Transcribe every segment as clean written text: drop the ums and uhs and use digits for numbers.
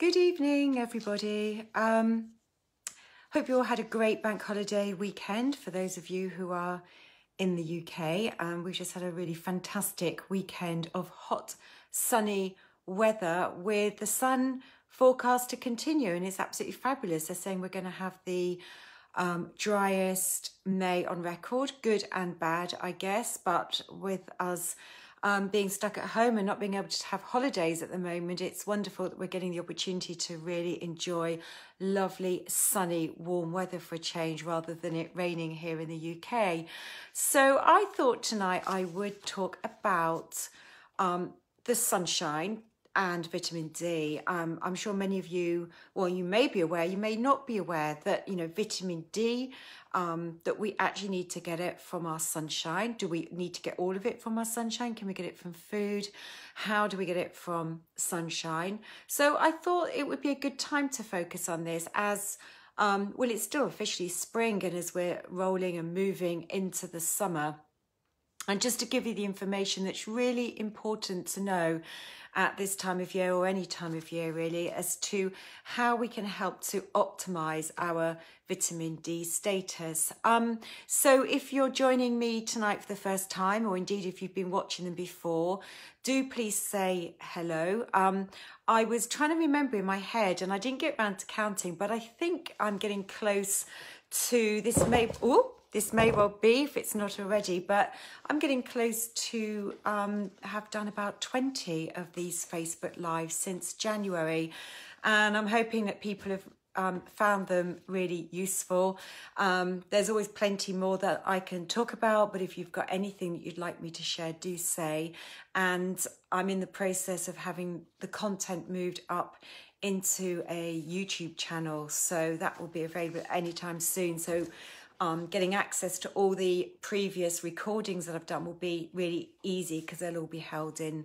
Good evening, everybody. Hope you all had a great bank holiday weekend for those of you who are in the UK. We've just had a really fantastic weekend of hot, sunny weather with the sun forecast to continue, and it's absolutely fabulous. They're saying we're going to have the driest May on record, good and bad, I guess, but with us being stuck at home and not being able to have holidays at the moment, it's wonderful that we're getting the opportunity to really enjoy lovely, sunny, warm weather for a change rather than it raining here in the UK. So I thought tonight I would talk about the sunshine and vitamin D. I'm sure many of you, well, you may be aware, you may not be aware that, vitamin D, that we actually need to get it from our sunshine. Do we need to get all of it from our sunshine? Can we get it from food? How do we get it from sunshine? So I thought it would be a good time to focus on this as, well, it's still officially spring, and as we're rolling and moving into the summer. And just to give you the information that's really important to know at this time of year, or any time of year really, as to how we can help to optimize our vitamin D status. So if you're joining me tonight for the first time, or indeed if you've been watching them before, do please say hello. I was trying to remember in my head and I didn't get around to counting, but I think I'm getting close to this. This may well be, if it's not already, but I'm getting close to have done about 20 of these Facebook Lives since January. And I'm hoping that people have found them really useful. There's always plenty more that I can talk about, but if you've got anything that you'd like me to share, do say. And I'm in the process of having the content moved up into a YouTube channel, so that will be available anytime soon. So getting access to all the previous recordings that I've done will be really easy because they'll all be held in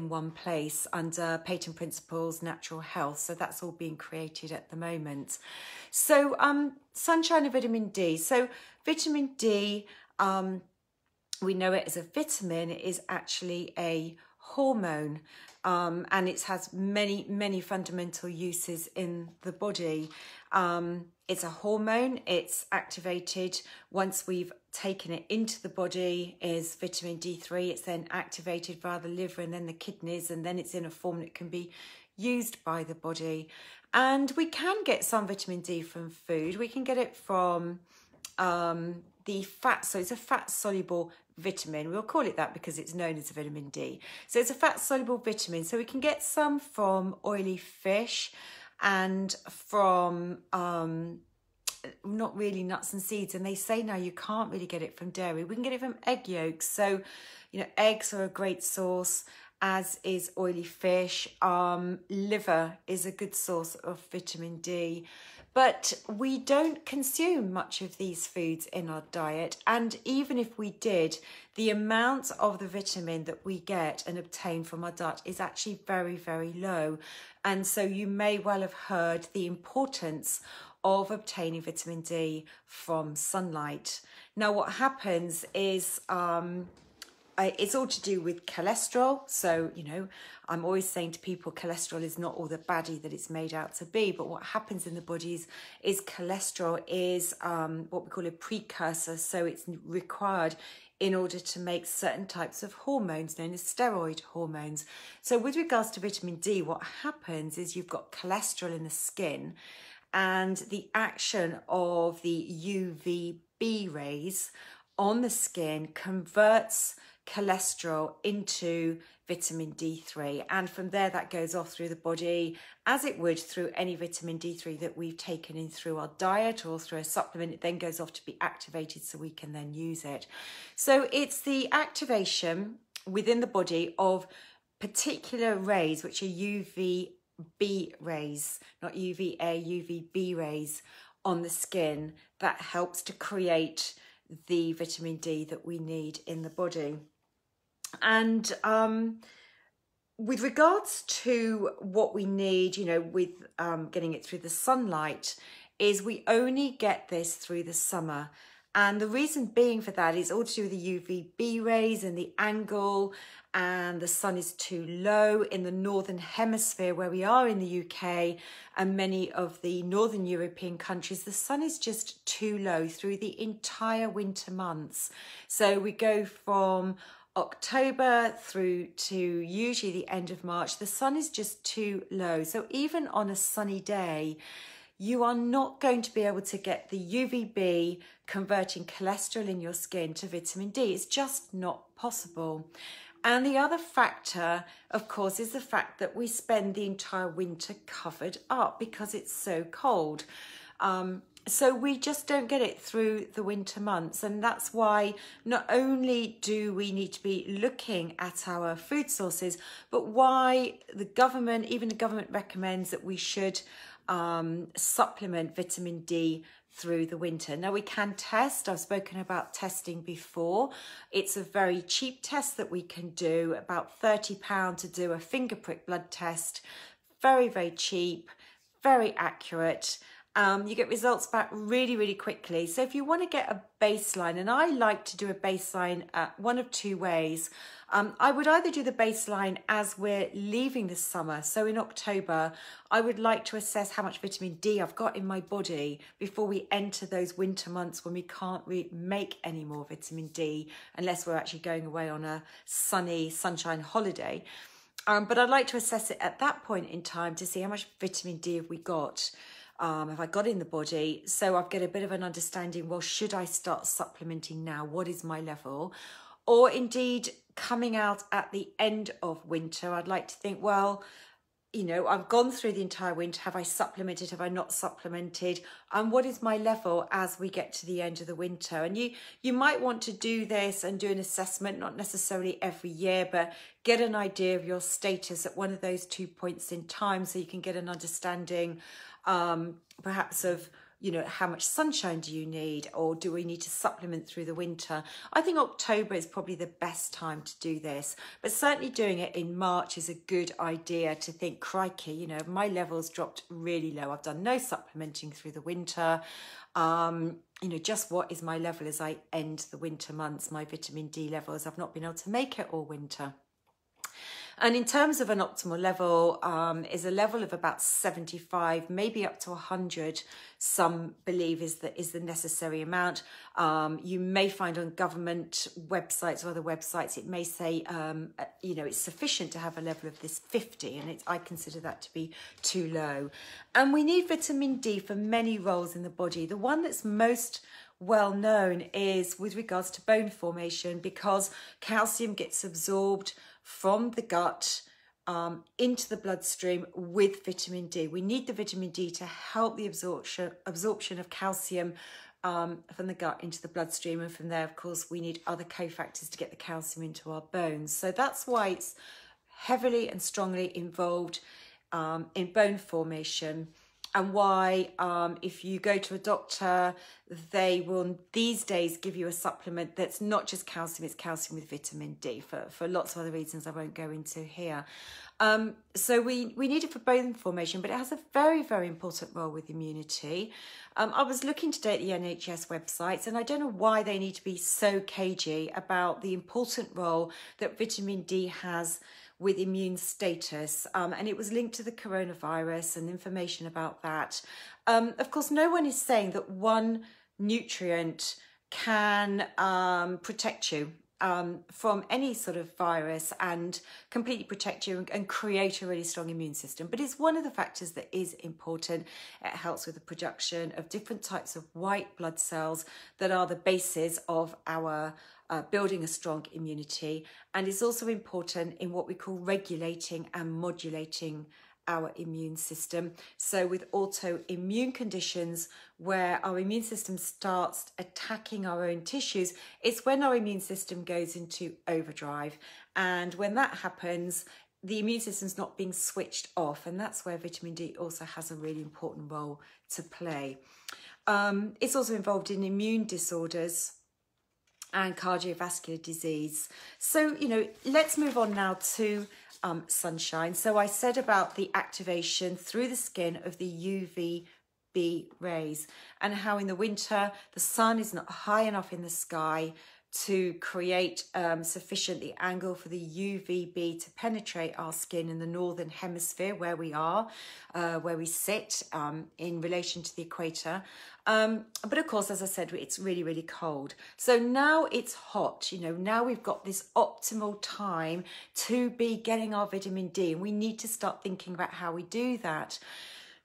one place under Peyton Principles Natural Health. So that's all being created at the moment. So sunshine and vitamin D. So vitamin D, we know it as a vitamin. It is actually a hormone, and it has many fundamental uses in the body. It's a hormone. It's activated once we've taken it into the body is vitamin D3. It's then activated via the liver and then the kidneys, and then it's in a form that can be used by the body. And we can get some vitamin D from food. We can get it from the fat. So it's a fat soluble vitamin. We'll call it that because it's known as a vitamin D. So it's a fat soluble vitamin. So we can get some from oily fish and from not really nuts and seeds. And they say now you can't really get it from dairy. We can get it from egg yolks. So, eggs are a great source, as is oily fish. Liver is a good source of vitamin D. But we don't consume much of these foods in our diet. And even if we did, the amount of the vitamin that we get and obtain from our diet is actually very, very low. And so you may well have heard the importance of obtaining vitamin D from sunlight. Now, what happens is it's all to do with cholesterol. So, I'm always saying to people, cholesterol is not all the baddie that it's made out to be. But what happens in the body is cholesterol is what we call a precursor. So it's required in order to make certain types of hormones known as steroid hormones. So with regards to vitamin D, what happens is you've got cholesterol in the skin, and the action of the UVB rays on the skin converts cholesterol into vitamin D3, and from there that goes off through the body as it would through any vitamin D3 that we've taken in through our diet or through a supplement. It then goes off to be activated so we can then use it. So it's the activation within the body of particular rays, which are UVB rays, not UVA, UVB rays on the skin, that helps to create the vitamin D that we need in the body. And with regards to what we need, with getting it through the sunlight, is we only get this through the summer. And the reason being for that is all to do with the UVB rays and the angle and the sun is too low in the northern hemisphere where we are in the UK and many of the northern European countries. The sun is just too low through the entire winter months. So we go from October through to usually the end of March. The sun is just too low. So even on a sunny day, you are not going to be able to get the UVB converting cholesterol in your skin to vitamin D. It's just not possible. And the other factor, of course, is the fact that we spend the entire winter covered up because it's so cold. So we just don't get it through the winter months. And that's why not only do we need to be looking at our food sources, but why the government, even the government recommends that we should supplement vitamin D through the winter. Now we can test. I've spoken about testing before. It's a very cheap test that we can do, about £30 to do a finger prick blood test. Very, very cheap, very accurate. You get results back really, really quickly. So if you want to get a baseline, and I like to do a baseline one of two ways. I would either do the baseline as we're leaving the summer. So in October, I would like to assess how much vitamin D I've got in my body before we enter those winter months when we can't make any more vitamin D unless we're actually going away on a sunny sunshine holiday. But I'd like to assess it at that point in time to see how much vitamin D have we got. Have I got in the body? So I've got a bit of an understanding, well, should I start supplementing now? What is my level? Or indeed, coming out at the end of winter, I'd like to think, well, you know, I've gone through the entire winter. Have I supplemented? Have I not supplemented? And what is my level as we get to the end of the winter? And you might want to do this and do an assessment, not necessarily every year, but get an idea of your status at one of those 2 points in time so you can get an understanding perhaps of, you know, how much sunshine do you need, or do we need to supplement through the winter? I think October is probably the best time to do this, but certainly doing it in March is a good idea to think, crikey, you know, my levels dropped really low. I've done no supplementing through the winter. You know, just what is my level as I end the winter months, my vitamin D levels? I've not been able to make it all winter. And in terms of an optimal level, is a level of about 75, maybe up to 100, some believe is the necessary amount. You may find on government websites or other websites, it may say, you know, it's sufficient to have a level of this 50, and I consider that to be too low. And we need vitamin D for many roles in the body. The one that's most well known is with regards to bone formation, because calcium gets absorbed from the gut into the bloodstream with vitamin D. We need the vitamin D to help the absorption of calcium from the gut into the bloodstream, and from there, of course, we need other cofactors to get the calcium into our bones. So that's why it's heavily and strongly involved in bone formation, and why if you go to a doctor, they will these days give you a supplement that's not just calcium, it's calcium with vitamin D for lots of other reasons I won't go into here. So we need it for bone formation, but it has a very, very important role with immunity. I was looking today at the NHS websites, and I don't know why they need to be so cagey about the important role that vitamin D has with immune status, and it was linked to the coronavirus and information about that. Of course, no one is saying that one nutrient can protect you from any sort of virus and completely protect you and create a really strong immune system. But it's one of the factors that is important. It helps with the production of different types of white blood cells that are the basis of our building a strong immunity, and is also important in what we call regulating and modulating our immune system. So with autoimmune conditions where our immune system starts attacking our own tissues, it's when our immune system goes into overdrive, and when that happens, the immune system's not being switched off, and that's where vitamin D also has a really important role to play. It's also involved in immune disorders and cardiovascular disease. So, you know, let's move on now to sunshine. So I said about the activation through the skin of the UVB rays, and how in the winter the sun is not high enough in the sky to create sufficient the angle for the UVB to penetrate our skin in the northern hemisphere where we are, where we sit in relation to the equator. But of course, as I said, it's really, really cold. So now it's hot, you know, now we've got this optimal time to be getting our vitamin D, and we need to start thinking about how we do that.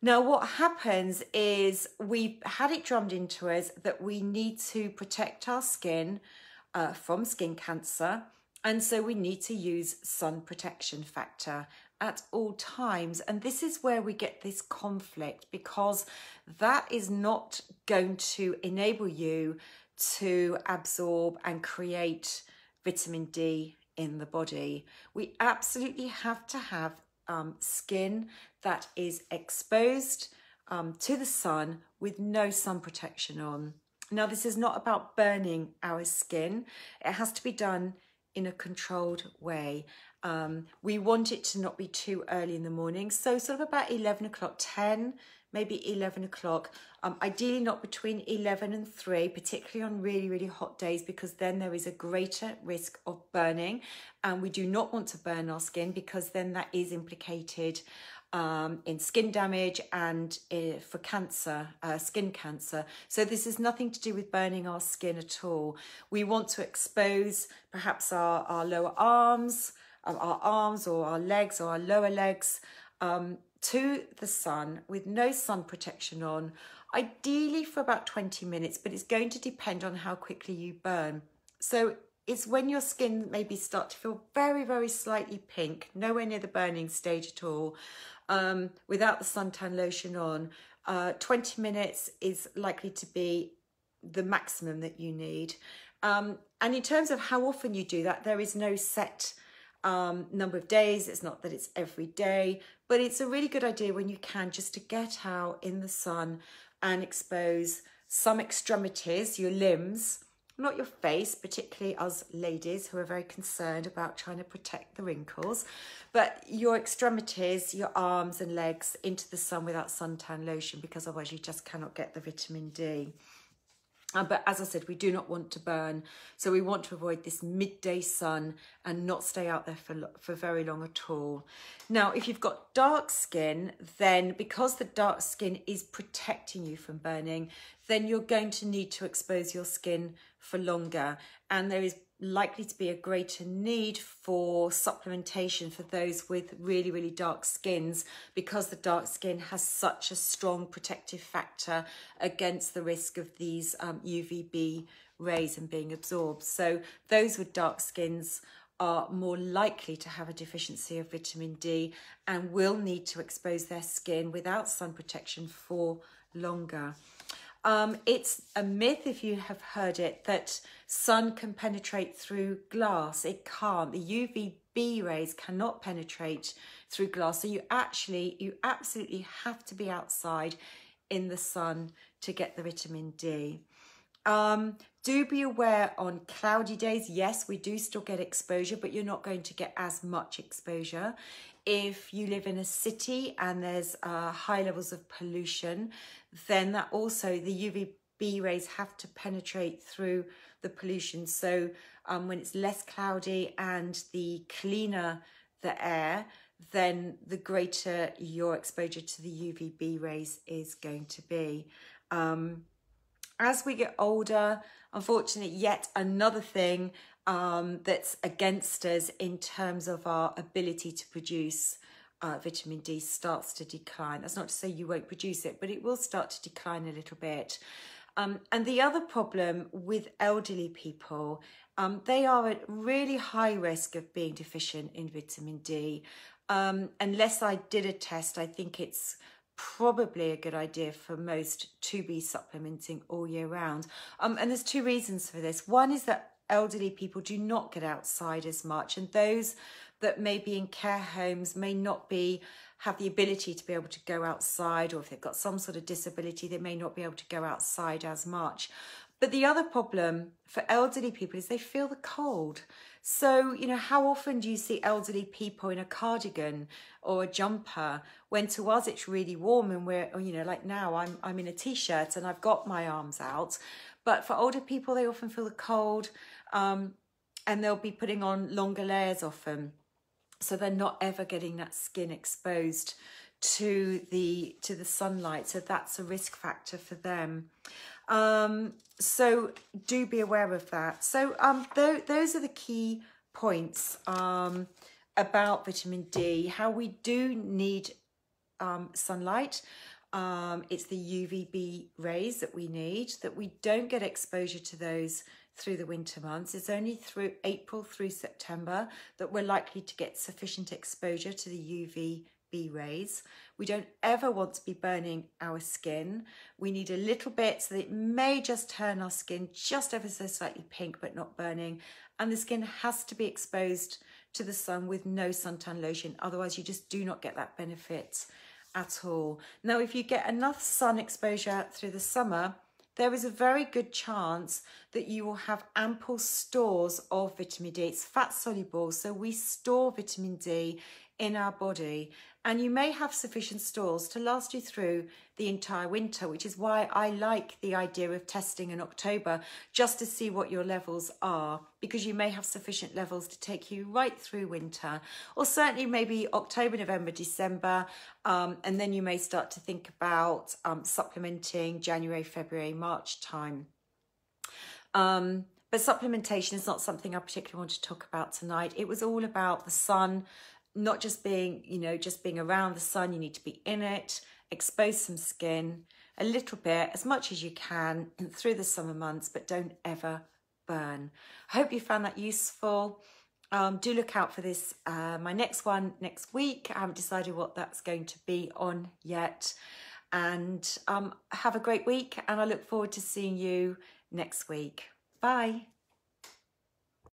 Now, what happens is we've had it drummed into us that we need to protect our skin from skin cancer. And so we need to use sun protection factor at all times. And this is where we get this conflict, because that is not going to enable you to absorb and create vitamin D in the body. We absolutely have to have skin that is exposed to the sun with no sun protection on. Now, this is not about burning our skin. It has to be done in a controlled way. We want it to not be too early in the morning. So sort of about 11 o'clock, 10, maybe 11 o'clock. Ideally not between 11 and 3, particularly on really, really hot days, because then there is a greater risk of burning. And we do not want to burn our skin, because then that is implicated in skin damage and for cancer, skin cancer. So this is nothing to do with burning our skin at all. We want to expose perhaps our lower arms, or our legs or our lower legs to the sun with no sun protection on, ideally for about 20 minutes, but it's going to depend on how quickly you burn. So it's when your skin maybe start to feel very, very slightly pink, nowhere near the burning stage at all, without the suntan lotion on. 20 minutes is likely to be the maximum that you need. And in terms of how often you do that, there is no set number of days. It's not that it's every day, but it's a really good idea when you can, just to get out in the sun and expose some extremities, your limbs, not your face, particularly us ladies who are very concerned about trying to protect the wrinkles, but your extremities, your arms and legs into the sun without suntan lotion, because otherwise you just cannot get the vitamin D. But as I said, we do not want to burn. So we want to avoid this midday sun and not stay out there for very long at all. Now, if you've got dark skin, then because the dark skin is protecting you from burning, then you're going to need to expose your skin for longer. And there is likely to be a greater need for supplementation for those with really, really dark skins, because the dark skin has such a strong protective factor against the risk of these UVB rays and being absorbed. So those with dark skins are more likely to have a deficiency of vitamin D and will need to expose their skin without sun protection for longer. It's a myth, if you have heard it, that sun can penetrate through glass. It can't. The UVB rays cannot penetrate through glass. So you absolutely have to be outside in the sun to get the vitamin D. Do be aware on cloudy days, yes, we do still get exposure, but you're not going to get as much exposure. If you live in a city and there's high levels of pollution, then that also, the UVB rays have to penetrate through the pollution. So when it's less cloudy and the cleaner the air, then the greater your exposure to the UVB rays is going to be. As we get older, unfortunately, yet another thing that's against us in terms of our ability to produce vitamin D starts to decline. That's not to say you won't produce it, but it will start to decline a little bit. And the other problem with elderly people, they are at really high risk of being deficient in vitamin D. Unless I did a test, I think it's probably a good idea for most to be supplementing all year round. And there's two reasons for this. One is that elderly people do not get outside as much, and those that may be in care homes may not have the ability to be able to go outside, or if they've got some sort of disability, they may not be able to go outside as much. But the other problem for elderly people is they feel the cold. So, you know, how often do you see elderly people in a cardigan or a jumper when to us it's really warm and we're, you know, like now I'm in a t-shirt and I've got my arms out. But for older people, they often feel the cold. and they'll be putting on longer layers often, so they're not ever getting that skin exposed to the sunlight, so that's a risk factor for them. So do be aware of that. So those are the key points about vitamin D, how we do need sunlight. It's the UVB rays that we need, that we don't get exposure to those through the winter months. It's only through April through September that we're likely to get sufficient exposure to the UVB rays. We don't ever want to be burning our skin. We need a little bit, so that it may just turn our skin just ever so slightly pink, but not burning. And the skin has to be exposed to the sun with no suntan lotion. Otherwise, you just do not get that benefit at all. Now, if you get enough sun exposure through the summer, there is a very good chance that you will have ample stores of vitamin D. It's fat soluble, so we store vitamin D in our body, and you may have sufficient stores to last you through the entire winter, which is why I like the idea of testing in October, just to see what your levels are, because you may have sufficient levels to take you right through winter, or certainly maybe October, November, December, and then you may start to think about supplementing January, February, March time. But supplementation is not something I particularly want to talk about tonight. It was all about the sun, not just being, just being around the sun. You need to be in it, expose some skin a little bit, as much as you can through the summer months, but don't ever burn. I hope you found that useful. Do look out for this, my next one next week. I haven't decided what that's going to be on yet. And have a great week, and I look forward to seeing you next week. Bye.